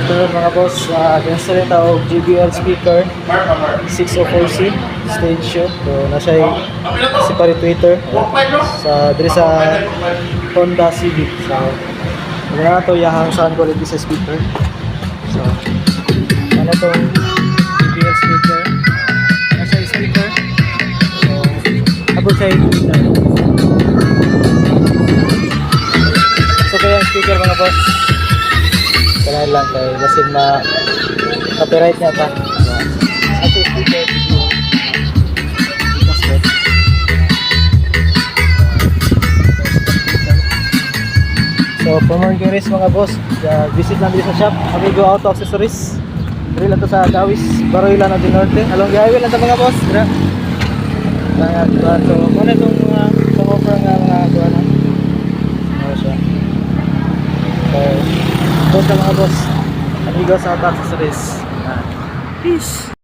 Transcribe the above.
afternoon mga boss. Kinsa rin tawag JBL speaker 604C stage show. So nasa separator sa diri sa Honda Civic. So wala na to yahang sound quality sa speaker. So ano tong JBL speaker? Nasa speaker. So abot sa speaker. So kaya ang speaker mga boss. Kailangan lang kayo kasi copyright niya ta. Ato speaker. So for more inquiries mga boss, visit lang dito sa shop Amigo Auto Accessories. Dili lang to sa Dawis, Baroy lang ng Norte. Along the highway lang to mga boss. Dira. So kung itong offer nga mga kuha na. Ano siya. So, punta mga boss, Amigo sa Auto Accessories. Peace!